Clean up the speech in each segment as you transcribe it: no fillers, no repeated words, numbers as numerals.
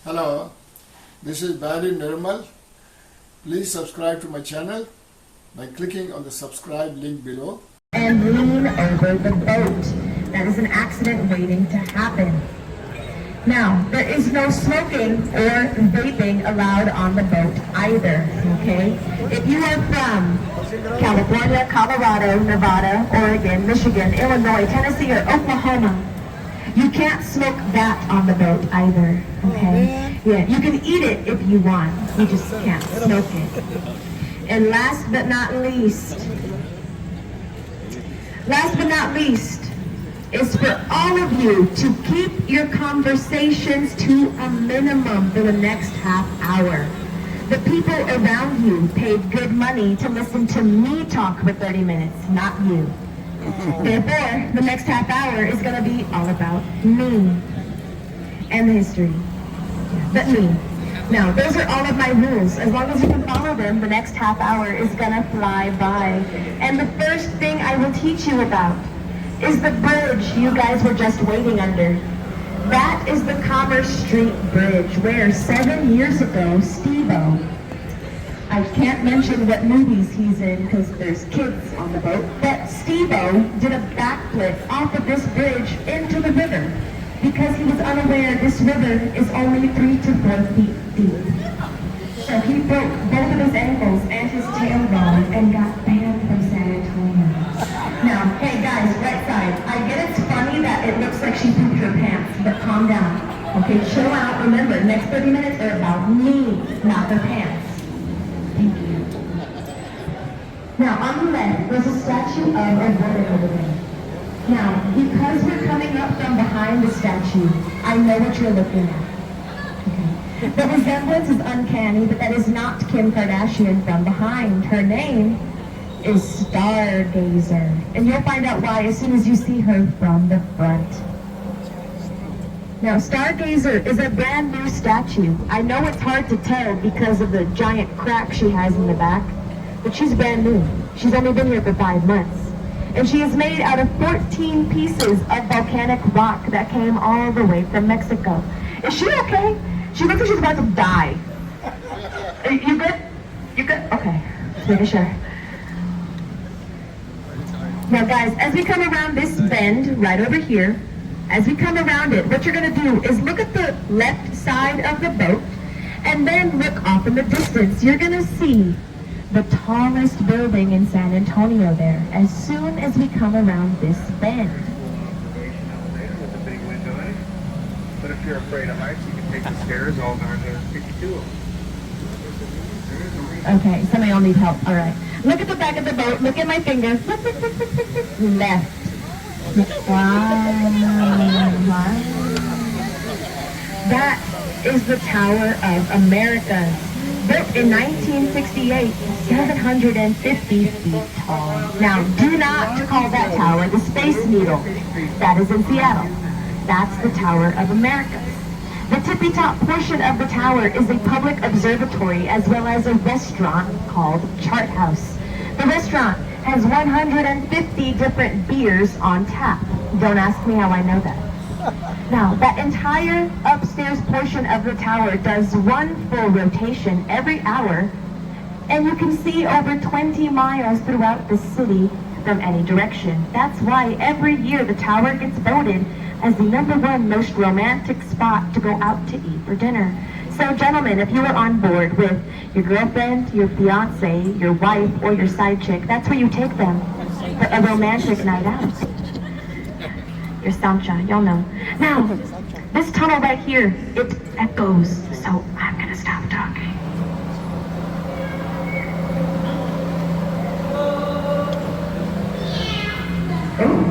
Hello, this is Barry Nirmal. Please subscribe to my channel by clicking on the subscribe link below. And lean over the boat. That is an accident waiting to happen. Now, there is no smoking or vaping allowed on the boat either, okay? If you are from California, Colorado, Nevada, Oregon, Michigan, Illinois, Tennessee, or Oklahoma, you can't smoke that on the boat either, okay? Yeah, you can eat it if you want, you just can't smoke it. And last but not least, is for all of you to keep your conversations to a minimum for the next half hour. The people around you paid good money to listen to me talk for 30 minutes, not you. Therefore, the next half hour is going to be all about me and the history. But me. Now, those are all of my rules. As long as you can follow them, the next half hour is going to fly by. And the first thing I will teach you about is the bridge you guys were just waiting under. That is the Commerce Street Bridge, where 7 years ago, Steve-O, I can't mention what movies he's in because there's kids on the boat, but Steve-O did a backflip off of this bridge into the river because he was unaware this river is only 3 to 4 feet deep. So he broke both of his ankles and his tailbone and got banned from San Antonio. Now, hey guys, right side, I get it's funny that it looks like she pooped her pants, but calm down. Okay, chill out. Remember, next 30 minutes are about me, not the pants. Thank you. Now, on the left, there's a statue of a woman over there. Now, because we're coming up from behind the statue, I know what you're looking at. Okay. The resemblance is uncanny, but that is not Kim Kardashian from behind. Her name is Stargazer. And you'll find out why as soon as you see her from the front. Now, Stargazer is a brand new statue. I know it's hard to tell because of the giant crack she has in the back, but she's brand new. She's only been here for 5 months. And she is made out of 14 pieces of volcanic rock that came all the way from Mexico. Is she okay? She looks like she's about to die. You good? You good? Okay, just making sure. Now guys, as we come around this bend right over here, as we come around it, what you're going to do is look at the left side of the boat and then look off in the distance. You're going to see the tallest building in San Antonio there as soon as we come around this bend. With a big window in it. But if you're afraid of heights, you can take the stairs all down to 52. Okay, somebody will need help. All right. Look at the back of the boat. Look at my finger. Left. That is the Tower of America. Built in 1968, 750 feet tall. Now, do not call that tower the Space Needle. That is in Seattle. That's the Tower of America. The tippy-top portion of the tower is a public observatory as well as a restaurant called Chart House. The restaurant has 150 different beers on tap. Don't ask me how I know that. Now, that entire upstairs portion of the tower does one full rotation every hour, and you can see over 20 miles throughout the city from any direction. That's why every year the tower gets voted as the #1 most romantic spot to go out to eat for dinner. So gentlemen, if you are on board with your girlfriend, your fiance, your wife, or your side chick, that's where you take them for a romantic night out. Your Sancha, y'all know. Now, this tunnel right here, it echoes, so I'm gonna stop talking. Oh,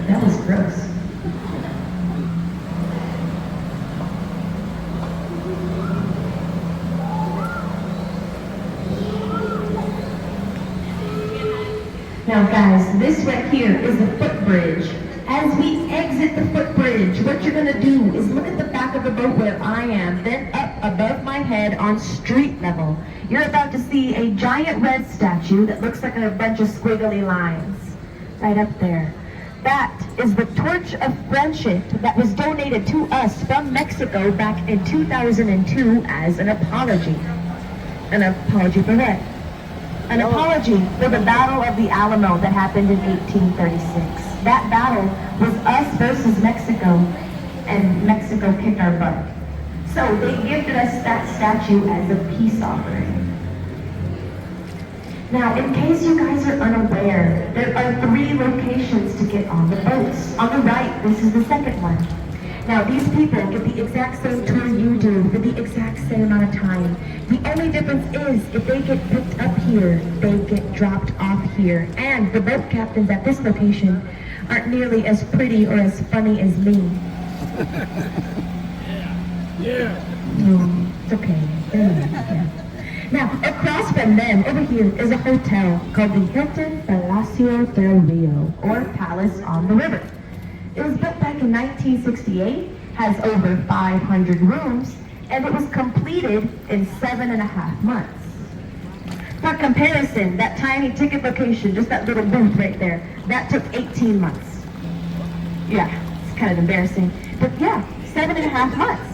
that was gross. Now guys, this right here is the Footbridge. As we exit the Footbridge, what you're gonna do is look at the back of the boat where I am, then up above my head on street level. You're about to see a giant red statue that looks like a bunch of squiggly lines. Right up there. That is the torch of friendship that was donated to us from Mexico back in 2002 as an apology. An apology for what? An apology for the Battle of the Alamo that happened in 1836. That battle was us versus Mexico, and Mexico kicked our butt. So they gifted us that statue as a peace offering. Now, in case you guys are unaware, there are 3 locations to get on the boats. On the right, this is the second one. Now, these people get the exact same tour you do for the exact same amount of time. The only difference is, if they get picked up here, they get dropped off here. And the boat captains at this location aren't nearly as pretty or as funny as me. Yeah. No, it's okay. Yeah. Now, across from them, over here, is a hotel called the Hilton Palacio del Rio, or Palace on the River. It was built back in 1968, has over 500 rooms, and it was completed in 7.5 months. For comparison, that tiny ticket location, just that little booth right there, that took 18 months. Yeah, it's kind of embarrassing. But yeah, 7.5 months.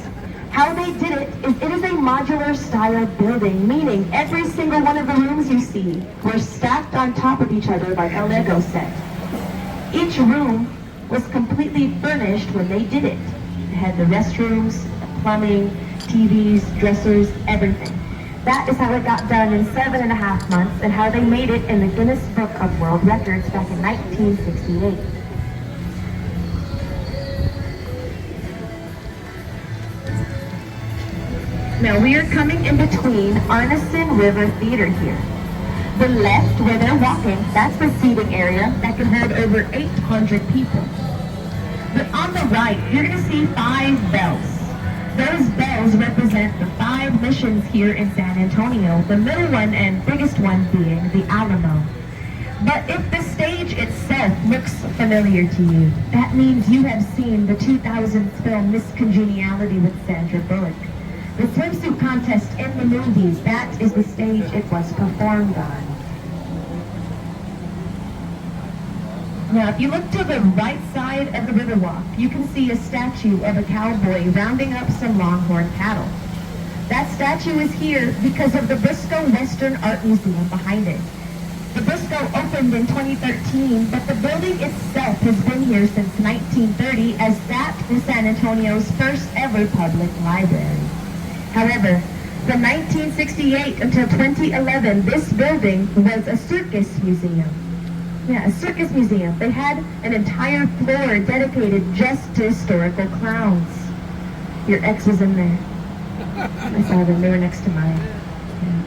How they did it is a modular style building, meaning every single one of the rooms you see were stacked on top of each other like a Lego set. Each room was completely furnished when they did it. It had the restrooms, plumbing, TVs, dressers, everything. That is how it got done in 7.5 months, and how they made it in the Guinness Book of World Records back in 1968. Now we are coming in between Arneson River Theater here. The left, where they're walking, that's the seating area that can hold over 800 people. But on the right, you're going to see 5 bells. Those bells represent the 5 missions here in San Antonio, the middle one and biggest one being the Alamo. But if the stage itself looks familiar to you, that means you have seen the 2000s film Miss Congeniality with Sandra Bullock. The swimsuit contest in the movies, that is the stage it was performed on. Now, if you look to the right side of the Riverwalk, you can see a statue of a cowboy rounding up some longhorn cattle. That statue is here because of the Bristol Western Art Museum behind it. The Bristol opened in 2013, but the building itself has been here since 1930, as that was San Antonio's first ever public library. However, from 1968 until 2011, this building was a circus museum. Yeah, a circus museum. They had an entire floor dedicated just to historical clowns. Your ex was in there. I saw them, they were next to mine. Yeah.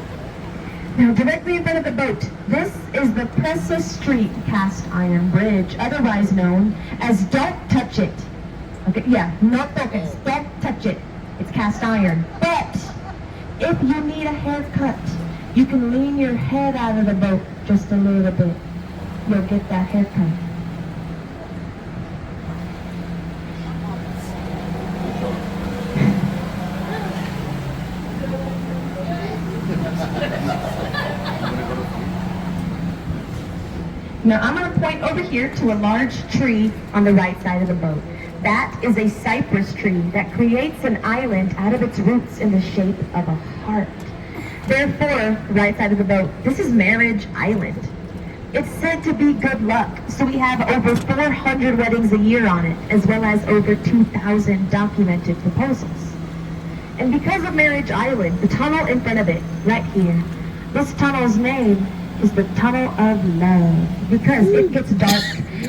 Now, directly in front of the boat, this is the Presa Street Cast Iron Bridge, otherwise known as Don't Touch It. Okay, yeah, no toques, don't touch it. It's cast iron. But if you need a haircut, you can lean your head out of the boat just a little bit. You'll get that haircut. Now I'm going to point over here to a large tree on the right side of the boat. That is a cypress tree that creates an island out of its roots in the shape of a heart. Therefore, right side of the boat, this is Marriage Island. It's said to be good luck, so we have over 400 weddings a year on it, as well as over 2,000 documented proposals. And because of Marriage Island, the tunnel in front of it, right here, this tunnel's name is the Tunnel of Love. Because it gets dark,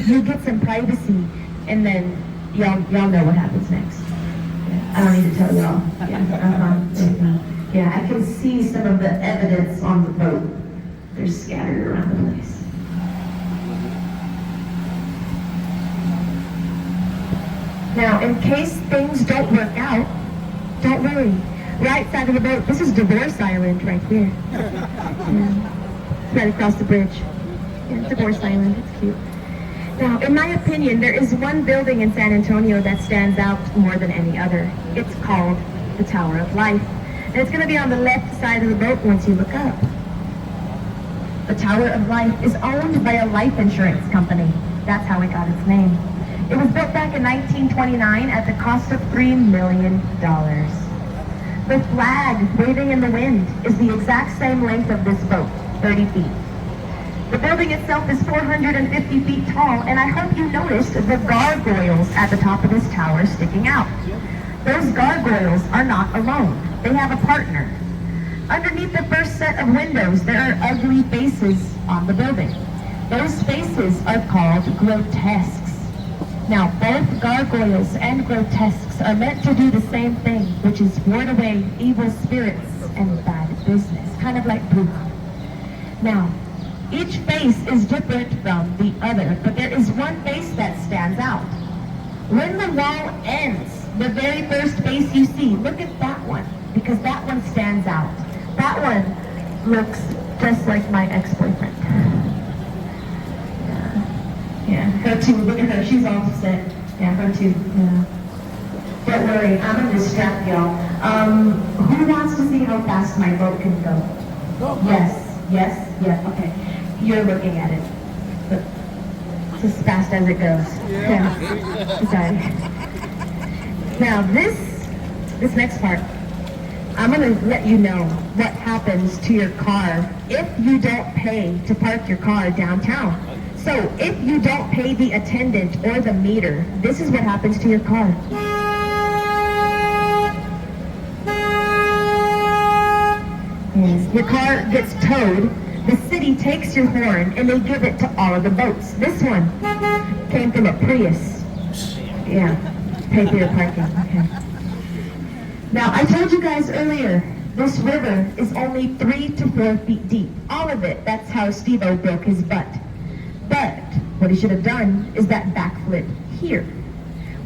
you get some privacy, and then y'all know what happens next. Yeah, I don't need to tell y'all. Yeah, I can see some of the evidence on the boat. They're scattered around the place. Now, in case things don't work out, don't worry. Right side of the boat, this is Divorce Island right here. Right across the bridge. Yeah, Divorce Island, it's cute. Now, in my opinion, there is one building in San Antonio that stands out more than any other. It's called the Tower of Life. And it's going to be on the left side of the boat once you look up. The Tower of Life is owned by a life insurance company. That's how it got its name. It was built back in 1929 at the cost of $3 million. The flag waving in the wind is the exact same length of this boat, 30 feet. The building itself is 450 feet tall, and I hope you noticed the gargoyles at the top of this tower sticking out. Those gargoyles are not alone. They have a partner. Underneath the first set of windows, there are ugly faces on the building. Those faces are called grotesques. Now, both gargoyles and grotesques are meant to do the same thing, which is ward away evil spirits and bad business, kind of like bruja. Now, each face is different from the other, but there is one face that stands out. When the wall ends, the very first face you see, look at that one, because that one stands out. That one looks just like my ex-boyfriend. Yeah, her too. Look at her. She's all upset. Yeah, her too. Yeah. Don't worry, I'm gonna distract y'all. Who wants to see how fast my boat can go? Yes, yes, yes. Okay. You're looking at it. But it's as fast as it goes. Yeah. Sorry. Now this next part, I'm gonna let you know what happens to your car if you don't pay to park your car downtown. So if you don't pay the attendant or the meter, this is what happens to your car. Your car gets towed, the city takes your horn, and they give it to all of the boats. This one came from a Prius. Yeah, pay for your parking, okay. Now, I told you guys earlier, this river is only 3 to 4 feet deep. All of it, that's how Steve-O broke his butt. But what he should have done is that backflip here.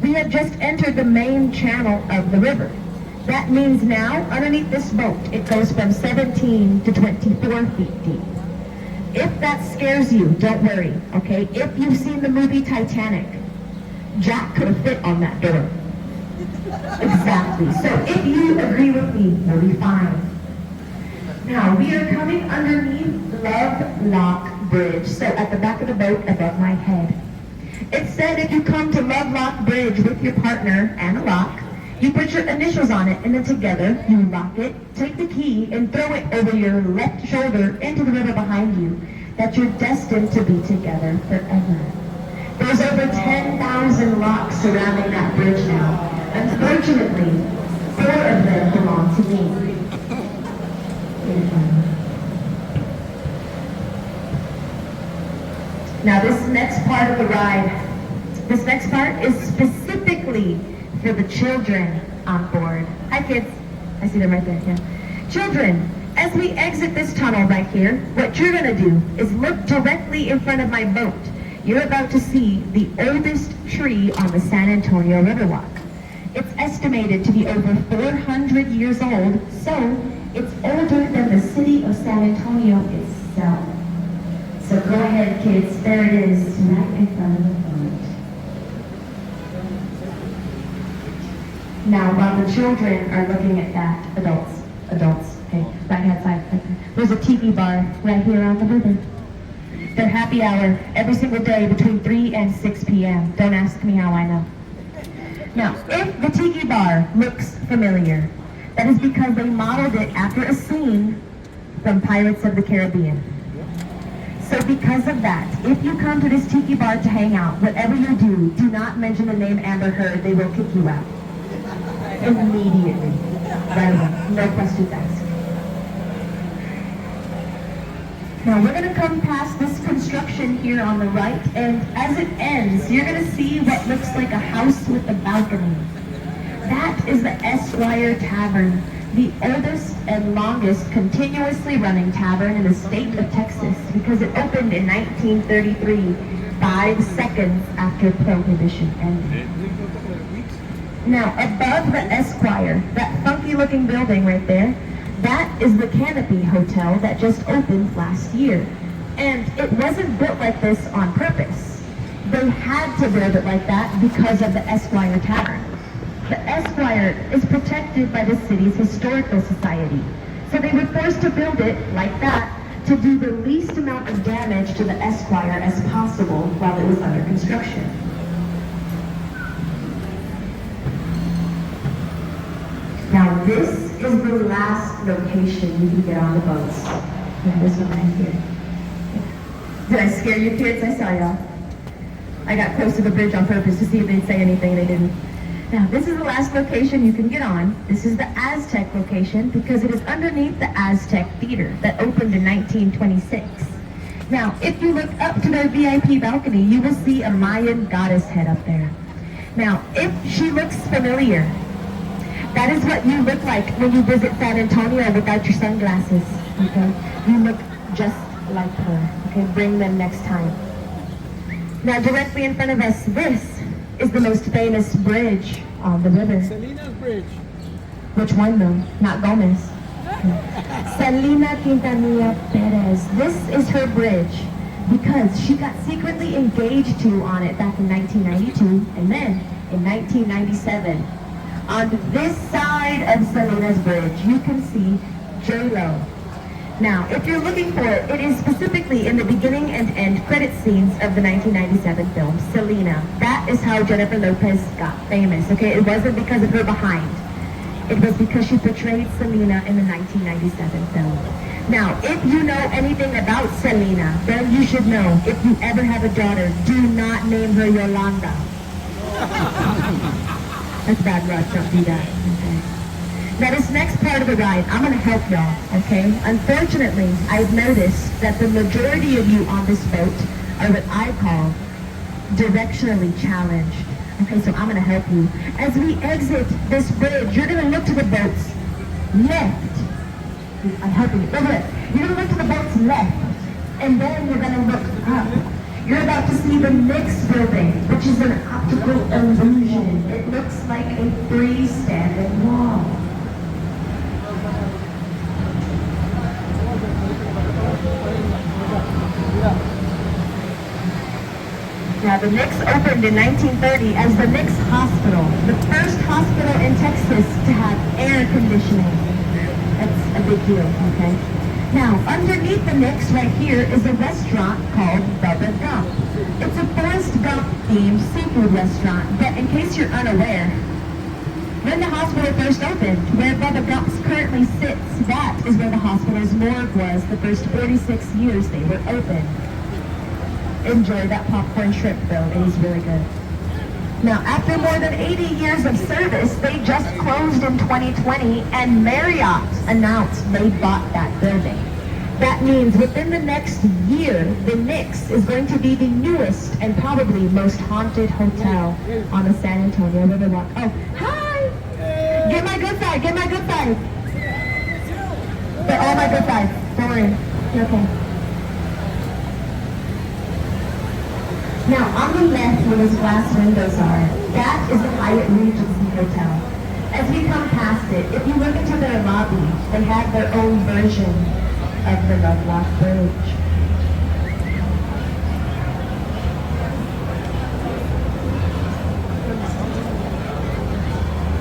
We have just entered the main channel of the river. That means now, underneath this boat, it goes from 17 to 24 feet deep. If that scares you, don't worry, okay? If you've seen the movie Titanic, Jack could have fit on that door. Exactly. So if you agree with me, we'll be fine. Now, we are coming underneath Ludlock Bridge, so at the back of the boat above my head. It said if you come to Ludlock Bridge with your partner and a lock, you put your initials on it, and then together you lock it, take the key, and throw it over your left shoulder into the river behind you, that you're destined to be together forever. There's over 10,000 locks surrounding that bridge now. Unfortunately, 4 of them belong to me. Now this next part of the ride, this next part is specifically for the children on board. Hi kids, I see them right there, yeah. Children, as we exit this tunnel right here, what you're gonna do is look directly in front of my boat. You're about to see the oldest tree on the San Antonio Riverwalk. It's estimated to be over 400 years old, so it's older than the city of San Antonio itself. So go ahead, kids. There it is, right in front of the boat. Now, while the children are looking at that, adults, okay, right hand side, right there. There's a tiki bar right here on the river. They're happy hour every single day between 3 and 6 p.m. Don't ask me how I know. Now, if the tiki bar looks familiar, that is because they modeled it after a scene from Pirates of the Caribbean. So because of that, if you come to this tiki bar to hang out, whatever you do not mention the name Amber Heard. They will kick you out. Immediately. Right away. No questions asked. Now we're going to come past this construction here on the right, and as it ends, you're going to see what looks like a house with a balcony. That is the Esquire Tavern, the oldest and longest continuously running tavern in the state of Texas, because it opened in 1933, 5 seconds after Prohibition ended. Now, above the Esquire, that funky looking building right there, that is the Canopy Hotel that just opened last year. And it wasn't built like this on purpose. They had to build it like that because of the Esquire Tavern. The Esquire is protected by the city's historical society. So they were forced to build it like that to do the least amount of damage to the Esquire as possible while it was under construction. Now this is the last location you can get on the boats. Yeah, this one right here. Did I scare you kids? I saw y'all. I got close to the bridge on purpose to see if they'd say anything, they didn't. Now this is the last location you can get on. This is the Aztec location because it is underneath the Aztec Theater that opened in 1926. Now if you look up to their VIP balcony, you will see a Mayan goddess head up there. Now if she looks familiar, that is what you look like when you visit San Antonio without your sunglasses, okay? You look just like her, okay? Bring them next time. Now directly in front of us, this is the most famous bridge on the river. Selena's bridge. Which one though? Not Gomez. Selena Quintanilla Perez. This is her bridge because she got secretly engaged to on it back in 1992 and then in 1997. On this side of Selena's bridge, you can see J-Lo. Now, if you're looking for it, it is specifically in the beginning and end credit scenes of the 1997 film, Selena. That is how Jennifer Lopez got famous, okay? It wasn't because of her behind. It was because she portrayed Selena in the 1997 film. Now, if you know anything about Selena, then you should know, if you ever have a daughter, do not name her Yolanda. That's bad luck, don't do that. Okay. Now this next part of the ride, I'm going to help y'all, okay? Unfortunately, I've noticed that the majority of you on this boat are what I call directionally challenged. Okay, so I'm going to help you. As we exit this bridge, you're going to look to the boat's left. I'm helping you. Look at it. You're going to look to the boat's left, and then you're going to look up. You're about to see the Knicks building, which is an optical illusion. It looks like a freestanding wall. Now, the Knicks opened in 1930 as the Knicks Hospital, the first hospital in Texas to have air conditioning. That's a big deal, okay? Now, underneath the Knicks right here is a restaurant called Bubba Gump. It's a Forrest Gump-themed seafood restaurant, but in case you're unaware, when the hospital first opened, where Bubba Gump's currently sits, that is where the hospital's morgue was the first 46 years they were open. Enjoy that popcorn shrimp, though. It is really good. Now, after more than 80 years of service, they just closed in 2020, and Marriott announced they bought that building. That means within the next year, the Knicks is going to be the newest and probably most haunted hotel on the San Antonio Riverwalk. Oh, hi! Get my good side, get my good side. They're all my good sides. Don't worry. You're okay. Now, on the left where those glass windows are, that is the Hyatt Regency Hotel. As we come past it, if you look into their lobby, they have their own version of the Ludlock Bridge.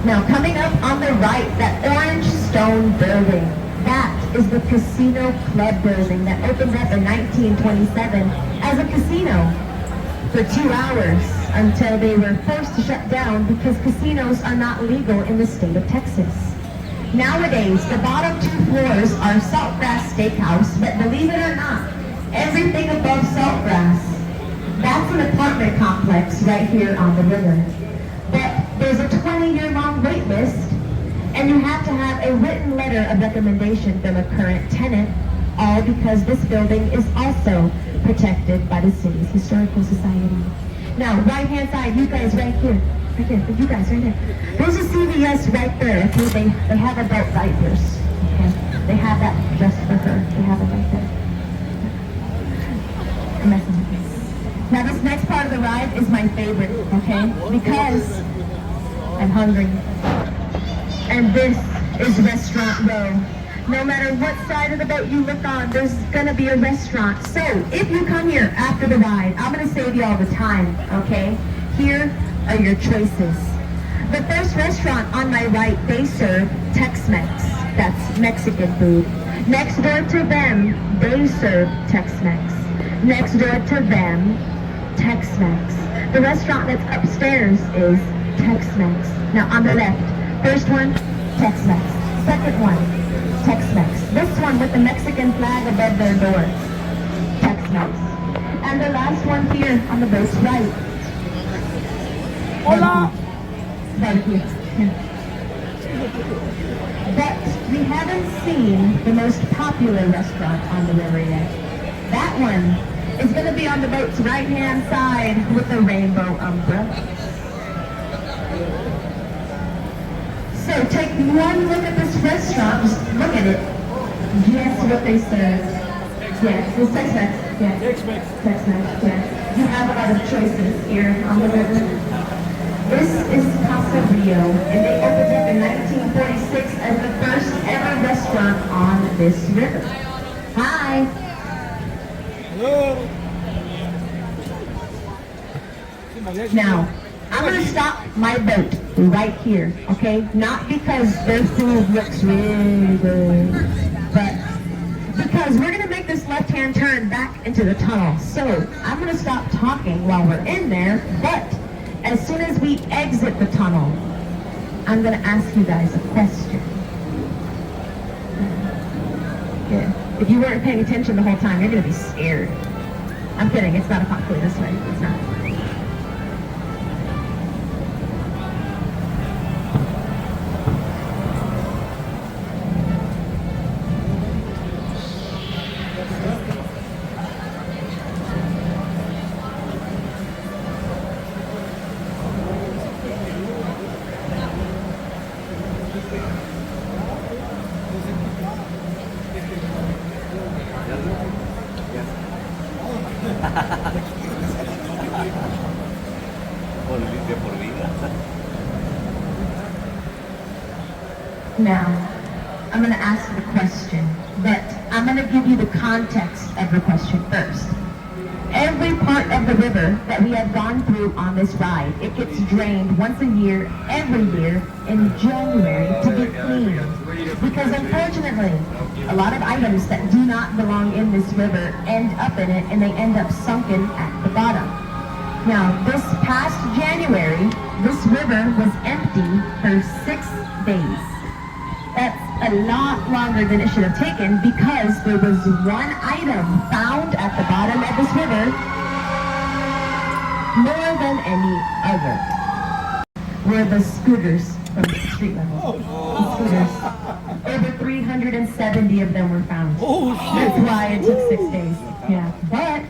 Now, coming up on the right, that orange stone building, that is the Casino Club building that opens up in 1927 as a casino for 2 hours until they were forced to shut down because casinos are not legal in the state of Texas. Nowadays, the bottom 2 floors are Saltgrass Steakhouse, but believe it or not, everything above Saltgrass, that's an apartment complex right here on the river. But there's a 20-year-long wait list, and you have to have a written letter of recommendation from a current tenant, all because this building is also protected by the city's historical society. Now, right-hand side, you guys right here, you guys right here. There's a CVS right there. Okay, they have adult diapers. Okay, they have that just for her. They have it right there. I'm messing with this. Now, this next part of the ride is my favorite. Okay, because I'm hungry, and this is Restaurant Row. No matter what side of the boat you look on, there's gonna be a restaurant. So, if you come here after the ride, I'm gonna save you all the time, okay? Here are your choices. The first restaurant on my right, they serve Tex-Mex. That's Mexican food. Next door to them, they serve Tex-Mex. Next door to them, Tex-Mex. The restaurant that's upstairs is Tex-Mex. Now on the left, first one, Tex-Mex. Second one, Tex-Mex. This one with the Mexican flag above their door, Tex-Mex. And the last one here on the boat's right. Hola! Thank you. But we haven't seen the most popular restaurant on the river yet. That one is going to be on the boat's right-hand side with the rainbow umbrella. So take one look at this restaurant. Just look at it. Guess what they serve. Yes, it's Tex-Mex. Yes. Tex-Mex, yes. You have a lot of choices here on the river. This is Casa Rio, and they opened up in 1946 as the first ever restaurant on this river. Hi. Hello. Now, I'm going to stop my boat right here, okay? Not because their food looks really good, but because we're going to make this left-hand turn back into the tunnel. So, I'm going to stop talking while we're in there, but as soon as we exit the tunnel, I'm going to ask you guys a question. Yeah. If you weren't paying attention the whole time, you're going to be scared. I'm kidding. It's not a popular this way. It's not. Now, I'm going to ask the question, but I'm going to give you the context of the question first. Every part of the river that we have gone through on this ride, it gets drained once a year, every year, in January to be cleaned. Because unfortunately, a lot of items that do not belong in this river end up in it, and they end up sunken at the bottom. Now, this past January, this river was empty for 6 days. That's a lot longer than it should have taken because there was one item found at the bottom of this river more than any other. Were the scooters from the street level. The scooters. Over 370 of them were found. That's why it took 6 days. Yeah. But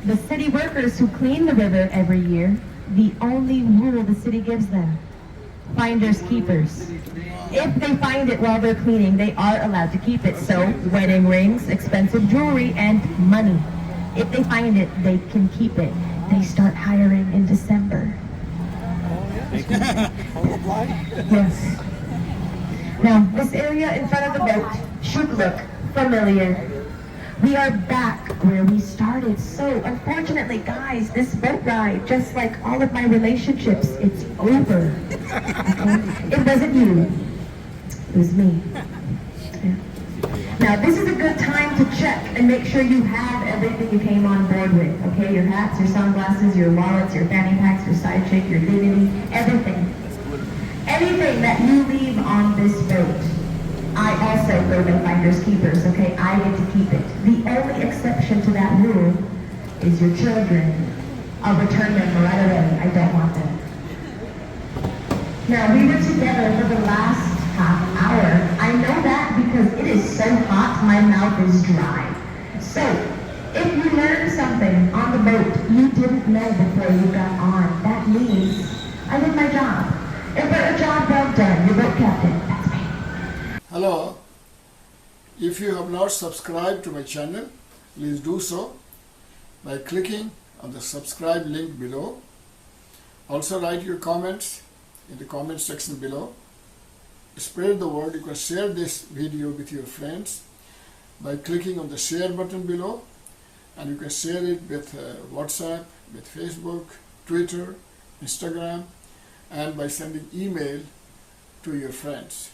the city workers who clean the river every year, the only rule the city gives them, finders keepers. If they find it while they're cleaning, they are allowed to keep it. So, wedding rings, expensive jewelry, and money. If they find it, they can keep it. They start hiring in December. Yes. Now, this area in front of the boat should look familiar. We are back where we started. So, unfortunately, guys, this boat ride, just like all of my relationships, it's over. Okay? It wasn't you. It was me. Yeah. Now, this is a good time to check and make sure you have everything you came on board with. Okay, your hats, your sunglasses, your wallets, your fanny packs, your side shake, your dignity, everything. Anything that you leave on this boat, I also go to finders keepers, okay? I get to keep it. The only exception to that rule is your children. I'll return them right away. I don't want them. Now, we were together for the last half hour. I know that because it is so hot, my mouth is dry. So, if you learned something on the boat you didn't know before you got on, that means I did my job. It was a job well done. Your boat captain, that's me. Hello. If you have not subscribed to my channel, please do so by clicking on the subscribe link below. Also write your comments in the comment section below. Spread the word. You can share this video with your friends by clicking on the share button below, and you can share it with WhatsApp, with Facebook, Twitter, Instagram, and by sending email to your friends.